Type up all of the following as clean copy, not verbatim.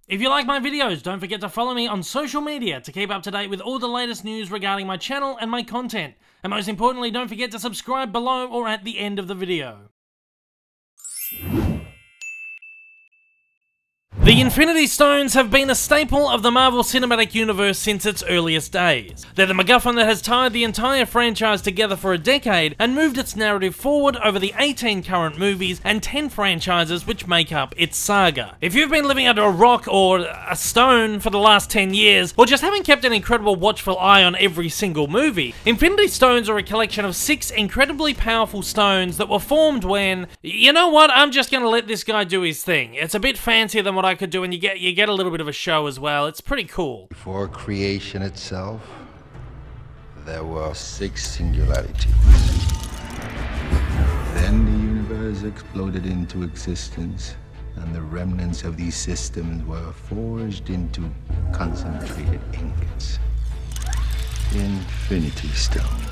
If you like my videos, don't forget to follow me on social media to keep up to date with all the latest news regarding my channel and my content. And most importantly, don't forget to subscribe below or at the end of the video. The Infinity Stones have been a staple of the Marvel Cinematic Universe since its earliest days. They're the MacGuffin that has tied the entire franchise together for a decade and moved its narrative forward over the 18 current movies and 10 franchises which make up its saga. If you've been living under a rock or a stone for the last 10 years, or just haven't kept an incredible watchful eye on every single movie, Infinity Stones are a collection of 6 incredibly powerful stones that were formed when, you know what, I'm just gonna let this guy do his thing. It's a bit fancier than what I could do, and you get a little bit of a show as well. It's pretty cool. Before creation itself, there were 6 singularities. Then the universe exploded into existence, and the remnants of these systems were forged into concentrated ingots. Infinity Stones.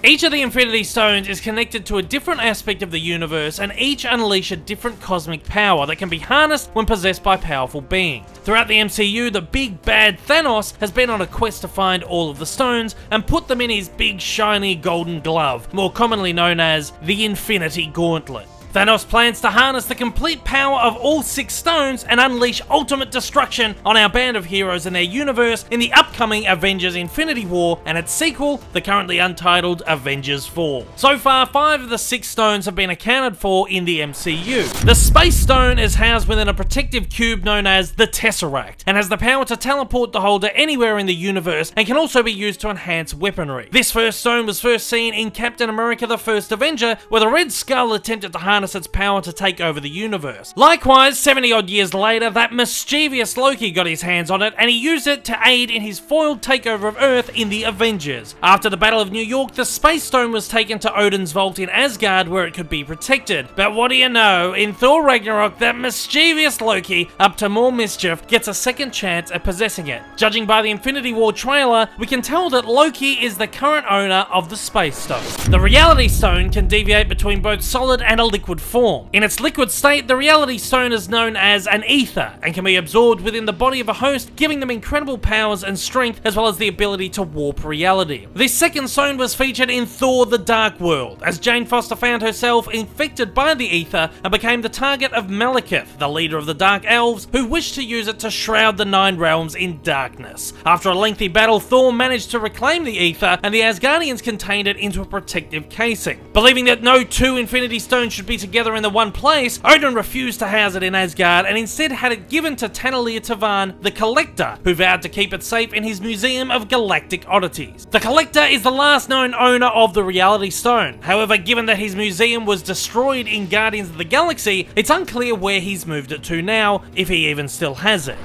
Each of the Infinity Stones is connected to a different aspect of the universe, and each unleash a different cosmic power that can be harnessed when possessed by powerful beings. Throughout the MCU, the big bad Thanos has been on a quest to find all of the stones and put them in his big shiny golden glove, more commonly known as the Infinity Gauntlet. Thanos plans to harness the complete power of all 6 stones and unleash ultimate destruction on our band of heroes and their universe in the upcoming Avengers Infinity War and its sequel, the currently untitled Avengers 4. So far, 5 of the 6 stones have been accounted for in the MCU. The Space Stone is housed within a protective cube known as the Tesseract, and has the power to teleport the holder anywhere in the universe and can also be used to enhance weaponry. This first stone was first seen in Captain America the First Avenger, where the Red Skull attempted to harness its power to take over the universe. Likewise, 70 odd years later, that mischievous Loki got his hands on it, and he used it to aid in his foiled takeover of Earth in the Avengers. After the Battle of New York, the Space Stone was taken to Odin's vault in Asgard where it could be protected. But what do you know, in Thor Ragnarok, that mischievous Loki, up to more mischief, gets a second chance at possessing it. Judging by the Infinity War trailer, we can tell that Loki is the current owner of the Space Stone. The Reality Stone can deviate between both solid and a liquid form. In its liquid state, the Reality Stone is known as an ether and can be absorbed within the body of a host, giving them incredible powers and strength, as well as the ability to warp reality. This second stone was featured in Thor: The Dark World, as Jane Foster found herself infected by the ether and became the target of Malekith, the leader of the Dark Elves, who wished to use it to shroud the 9 realms in darkness. After a lengthy battle, Thor managed to reclaim the ether, and the Asgardians contained it into a protective casing. Believing that no 2 Infinity Stones should be together in the one place, Odin refused to house it in Asgard and instead had it given to Tanelier Tavan, the Collector, who vowed to keep it safe in his Museum of Galactic Oddities. The Collector is the last known owner of the Reality Stone. However, given that his museum was destroyed in Guardians of the Galaxy, it's unclear where he's moved it to now, if he even still has it.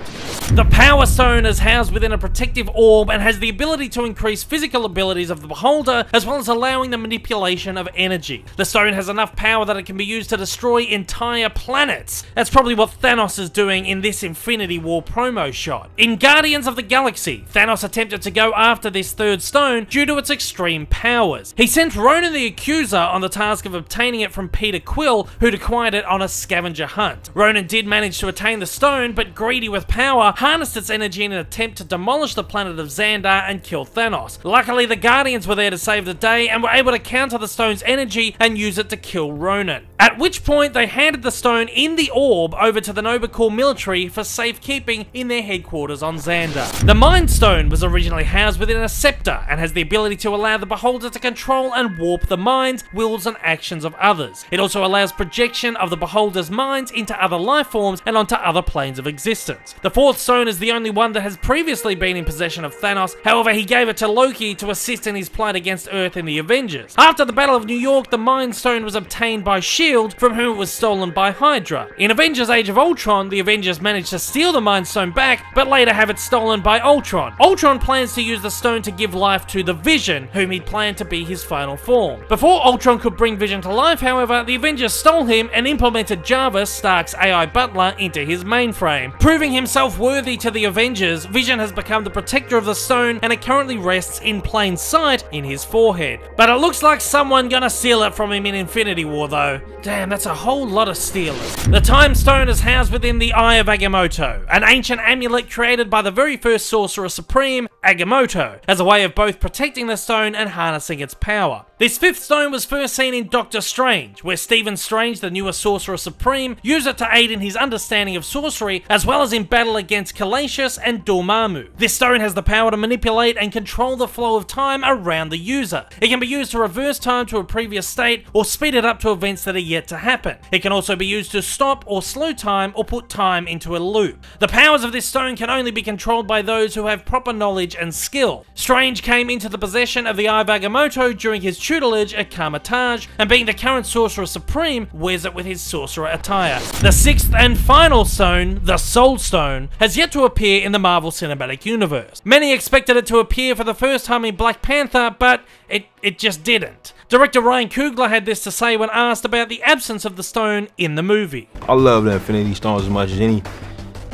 The Power Stone is housed within a protective orb and has the ability to increase physical abilities of the beholder, as well as allowing the manipulation of energy. The stone has enough power that it can be used to destroy entire planets. That's probably what Thanos is doing in this Infinity War promo shot. In Guardians of the Galaxy, Thanos attempted to go after this 3rd stone due to its extreme powers. He sent Ronan the Accuser on the task of obtaining it from Peter Quill, who'd acquired it on a scavenger hunt. Ronan did manage to attain the stone, but greedy with power, harnessed its energy in an attempt to demolish the planet of Xandar and kill Thanos. Luckily, the Guardians were there to save the day and were able to counter the stone's energy and use it to kill Ronan. At which point, they handed the stone in the orb over to the Nova Corps military for safekeeping in their headquarters on Xandar. The Mind Stone was originally housed within a scepter and has the ability to allow the beholder to control and warp the minds, wills, and actions of others. It also allows projection of the beholder's minds into other life forms and onto other planes of existence. The 4th stone is the only one that has previously been in possession of Thanos. However, he gave it to Loki to assist in his plight against Earth in the Avengers. After the Battle of New York, the Mind Stone was obtained by S.H.I.E.L.D., from whom it was stolen by Hydra. In Avengers Age of Ultron, the Avengers managed to steal the Mind Stone back, but later have it stolen by Ultron. Ultron plans to use the stone to give life to the Vision, whom he'd planned to be his final form. Before Ultron could bring Vision to life, however, the Avengers stole him and implemented Jarvis, Stark's AI butler, into his mainframe, proving himself worthy worthy to the Avengers, Vision has become the protector of the stone and it currently rests in plain sight in his forehead. But it looks like someone gonna steal it from him in Infinity War though. Damn, that's a whole lot of stealers. The Time Stone is housed within the Eye of Agamotto, an ancient amulet created by the very first Sorcerer Supreme, Agamotto, as a way of both protecting the stone and harnessing its power. This fifth stone was first seen in Doctor Strange, where Stephen Strange, the newer Sorcerer Supreme, used it to aid in his understanding of sorcery, as well as in battle against Kalashus and Dormammu. This stone has the power to manipulate and control the flow of time around the user. It can be used to reverse time to a previous state, or speed it up to events that are yet to happen. It can also be used to stop or slow time, or put time into a loop. The powers of this stone can only be controlled by those who have proper knowledge and skill. Strange came into the possession of the Eye of Agamotto during his tutelage at Kamar-Taj, and being the current Sorcerer Supreme, wears it with his sorcerer attire. The sixth and final stone, the Soul Stone, has yet to appear in the Marvel Cinematic Universe. Many expected it to appear for the first time in Black Panther, but it just didn't. Director Ryan Coogler had this to say when asked about the absence of the stone in the movie. I love the Infinity Stones as much as any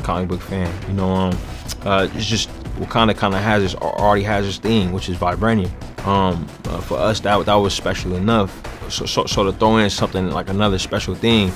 comic book fan. You know, it's just Wakanda kind of has this, already has this thing, which is vibranium. For us, that was special enough. So to throw in something like another special thing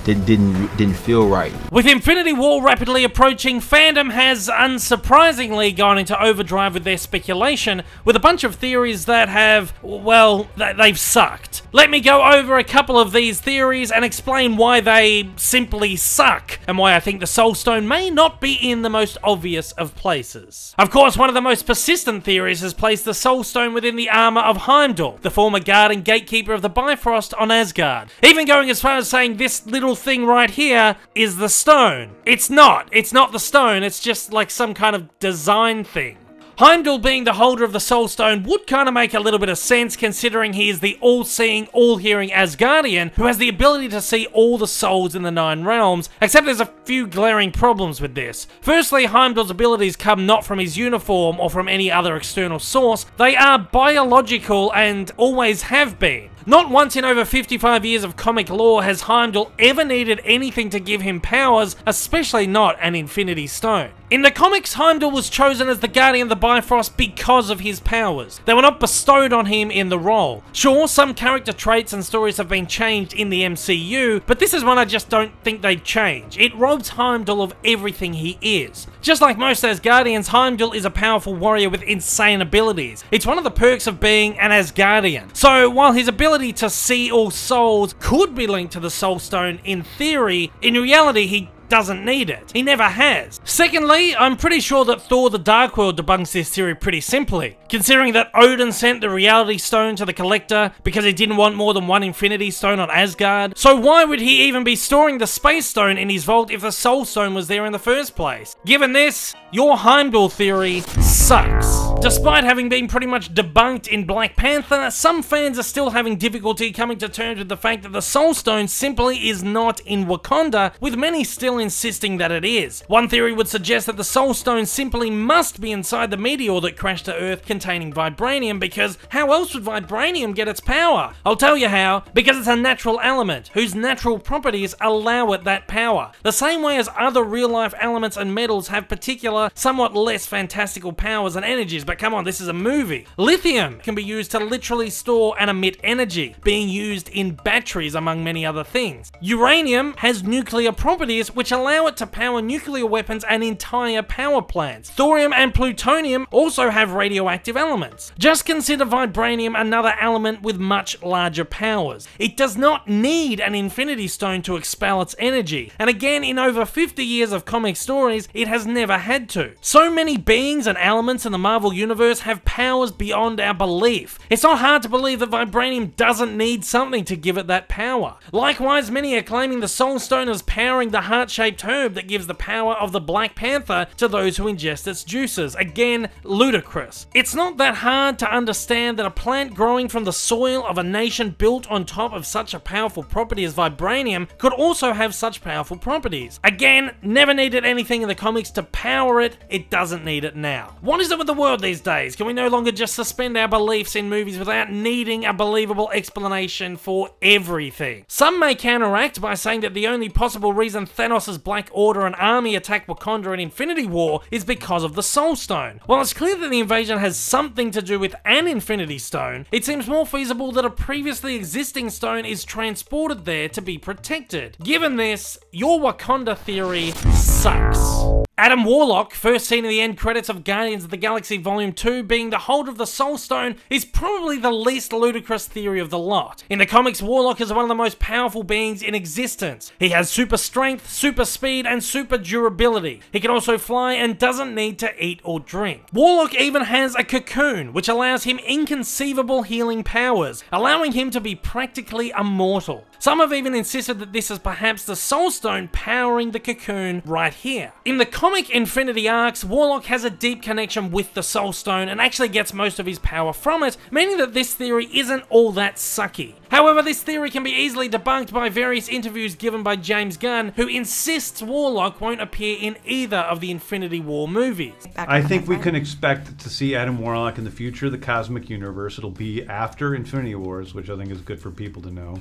didn't feel right. With Infinity War rapidly approaching, fandom has unsurprisingly gone into overdrive with their speculation, with a bunch of theories that have, well, they've sucked. Let me go over a couple of these theories and explain why they simply suck, and why I think the Soul Stone may not be in the most obvious of places. Of course, one of the most persistent theories has placed the Soul Stone within the armor of Heimdall, the former guard and gatekeeper of the Bifrost on Asgard, even going as far as saying this little thing right here is the stone. It's not the stone, it's just like some kind of design thing. Heimdall being the holder of the Soul Stone would kind of make a little bit of sense, considering he is the all-seeing, all-hearing Asgardian who has the ability to see all the souls in the 9 realms, except there's a few glaring problems with this. Firstly, Heimdall's abilities come not from his uniform or from any other external source. They are biological and always have been. Not once in over 55 years of comic lore has Heimdall ever needed anything to give him powers, especially not an Infinity Stone. In the comics, Heimdall was chosen as the Guardian of the Bifrost because of his powers. They were not bestowed on him in the role. Sure, some character traits and stories have been changed in the MCU, but this is one I just don't think they'd change. It robs Heimdall of everything he is. Just like most Asgardians, Heimdall is a powerful warrior with insane abilities. It's one of the perks of being an Asgardian. So while his ability to see all souls could be linked to the Soul Stone in theory, in reality he doesn't need it. He never has. Secondly, I'm pretty sure that Thor the Dark World debunks this theory pretty simply, considering that Odin sent the Reality Stone to the Collector because he didn't want more than one Infinity Stone on Asgard. So why would he even be storing the Space Stone in his vault if the Soul Stone was there in the first place? Given this, your Heimdall theory sucks. Despite having been pretty much debunked in Black Panther, some fans are still having difficulty coming to terms with the fact that the Soul Stone simply is not in Wakanda, with many still insisting that it is. One theory would suggest that the Soul Stone simply must be inside the meteor that crashed to Earth containing vibranium, because how else would vibranium get its power? I'll tell you how. Because it's a natural element, whose natural properties allow it that power. The same way as other real-life elements and metals have particular, somewhat less fantastical powers and energies, but come on, this is a movie. Lithium can be used to literally store and emit energy, being used in batteries among many other things. Uranium has nuclear properties which allow it to power nuclear weapons and entire power plants. Thorium and plutonium also have radioactive elements. Just consider vibranium another element with much larger powers. It does not need an Infinity Stone to expel its energy, and again, in over 50 years of comic stories, it has never had to. So many beings and elements in the Marvel Universe have powers beyond our belief. It's not hard to believe that vibranium doesn't need something to give it that power. Likewise, many are claiming the Soul Stone is powering the heart-shaped herb that gives the power of the Black Panther to those who ingest its juices. Again, ludicrous. It's not that hard to understand that a plant growing from the soil of a nation built on top of such a powerful property as vibranium could also have such powerful properties. Again, never needed anything in the comics to power it, it doesn't need it now. What is it with the world these these days? Can we no longer just suspend our beliefs in movies without needing a believable explanation for everything? Some may counteract by saying that the only possible reason Thanos' Black Order and army attacked Wakanda in Infinity War is because of the Soul Stone. While it's clear that the invasion has something to do with an Infinity Stone, it seems more feasible that a previously existing stone is transported there to be protected. Given this, your Wakanda theory sucks. Adam Warlock, first seen in the end credits of Guardians of the Galaxy Volume 2 being the holder of the Soul Stone, is probably the least ludicrous theory of the lot. In the comics, Warlock is one of the most powerful beings in existence. He has super strength, super speed, and super durability. He can also fly and doesn't need to eat or drink. Warlock even has a cocoon, which allows him inconceivable healing powers, allowing him to be practically immortal. Some have even insisted that this is perhaps the Soul Stone powering the cocoon right here. In the comic Infinity Arcs, Warlock has a deep connection with the Soul Stone and actually gets most of his power from it, meaning that this theory isn't all that sucky. However, this theory can be easily debunked by various interviews given by James Gunn, who insists Warlock won't appear in either of the Infinity War movies. I think we can expect to see Adam Warlock in the future, the cosmic universe. It'll be after Infinity Wars, which I think is good for people to know.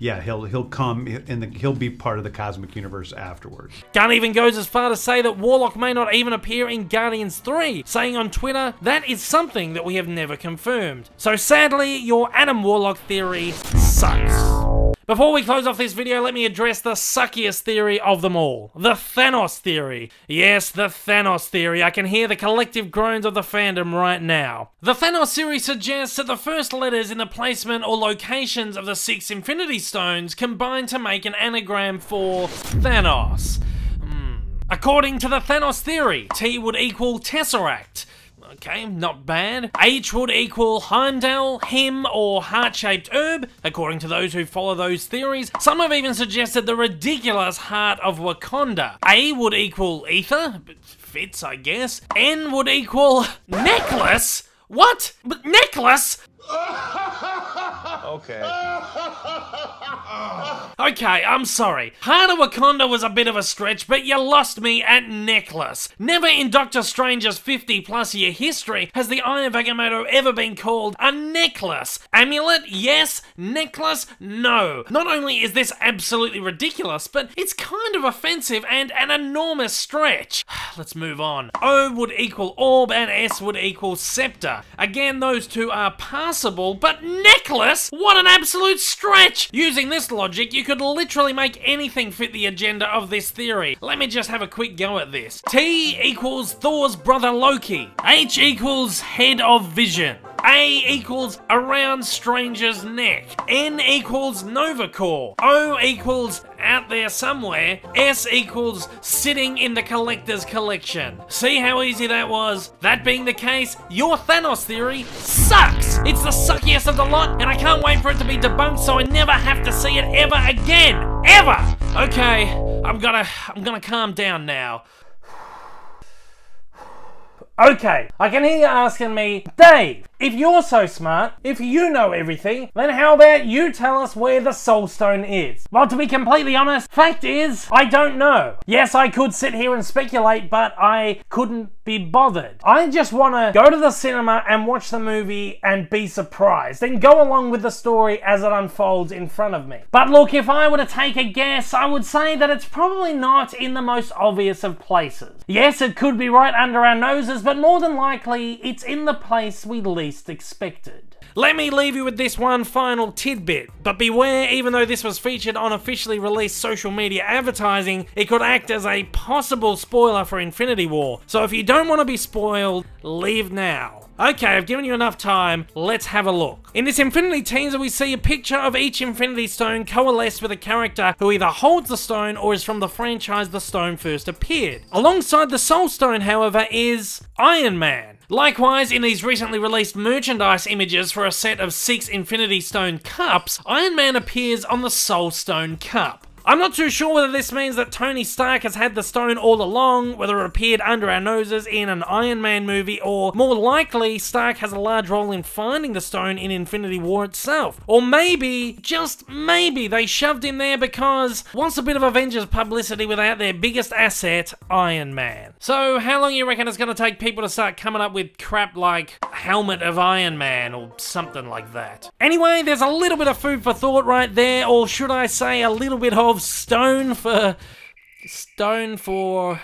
Yeah, he'll come and he'll be part of the cosmic universe afterwards. Gunn even goes as far to say that Warlock may not even appear in Guardians 3, saying on Twitter, that is something that we have never confirmed. So sadly, your Adam Warlock theory sucks. Before we close off this video, let me address the suckiest theory of them all. The THANOS Theory. Yes, the THANOS Theory. I can hear the collective groans of the fandom right now. The THANOS Theory suggests that the first letters in the placement or locations of the 6 Infinity Stones combine to make an anagram for Thanos. According to the THANOS Theory, T would equal Tesseract. Okay, not bad. H would equal Heimdall, him, or heart-shaped herb, according to those who follow those theories. Some have even suggested the ridiculous heart of Wakanda. A would equal ether, fits I guess. N would equal necklace? What? But necklace? Okay. Okay, I'm sorry. Heart of Wakanda was a bit of a stretch, but you lost me at necklace. Never in Doctor Strange's 50-plus year history has the Eye of Agamotto ever been called a necklace. Amulet, yes. Necklace, no. Not only is this absolutely ridiculous, but it's kind of offensive and an enormous stretch. Let's move on. O would equal orb and S would equal scepter. Again, those two are passable, but necklace? What an absolute stretch! Using this logic, you could literally make anything fit the agenda of this theory. Let me just have a quick go at this. T equals Thor's brother Loki. H equals head of vision. A equals around Stranger's neck. N equals Nova Corps. O equals out there somewhere. S equals sitting in the collector's collection. See how easy that was? That being the case, your THANOS theory sucks! It's the suckiest of the lot, and I can't wait for it to be debunked so I never have to see it ever again! Ever! Okay, I'm gonna calm down now. Okay, I can hear you asking me, Dave, if you're so smart, if you know everything, then how about you tell us where the Soul Stone is? Well, to be completely honest, fact is, I don't know. Yes, I could sit here and speculate, but I couldn't be bothered. I just want to go to the cinema and watch the movie and be surprised, and go along with the story as it unfolds in front of me. But look, if I were to take a guess, I would say that it's probably not in the most obvious of places. Yes, it could be right under our noses, but more than likely, it's in the place we least expected. Let me leave you with this one final tidbit, but beware, even though this was featured on officially released social media advertising, it could act as a possible spoiler for Infinity War. So if you don't want to be spoiled, leave now. Okay, I've given you enough time, let's have a look. In this Infinity teaser, we see a picture of each Infinity Stone coalesced with a character who either holds the stone or is from the franchise the stone first appeared. Alongside the Soul Stone, however, is Iron Man. Likewise, in these recently released merchandise images for a set of 6 Infinity Stone cups, Iron Man appears on the Soul Stone cup. I'm not too sure whether this means that Tony Stark has had the stone all along, whether it appeared under our noses in an Iron Man movie, or more likely, Stark has a large role in finding the stone in Infinity War itself. Or maybe, just maybe, they shoved him there because wants a bit of Avengers publicity without their biggest asset, Iron Man. So how long you reckon it's going to take people to start coming up with crap like Helmet of Iron Man or something like that? Anyway, there's a little bit of food for thought right there, or should I say a little bit of stone for,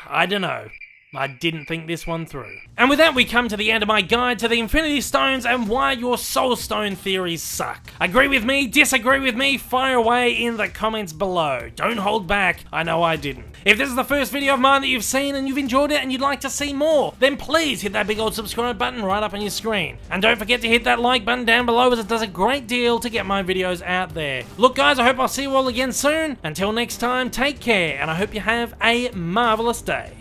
I don't know. I didn't think this one through. And with that, we come to the end of my guide to the Infinity Stones and why your Soul Stone theories suck. Agree with me, disagree with me, fire away in the comments below. Don't hold back, I know I didn't. If this is the first video of mine that you've seen and you've enjoyed it and you'd like to see more, then please hit that big old subscribe button right up on your screen. And don't forget to hit that like button down below, as it does a great deal to get my videos out there. Look guys, I hope I'll see you all again soon. Until next time, take care, and I hope you have a marvelous day.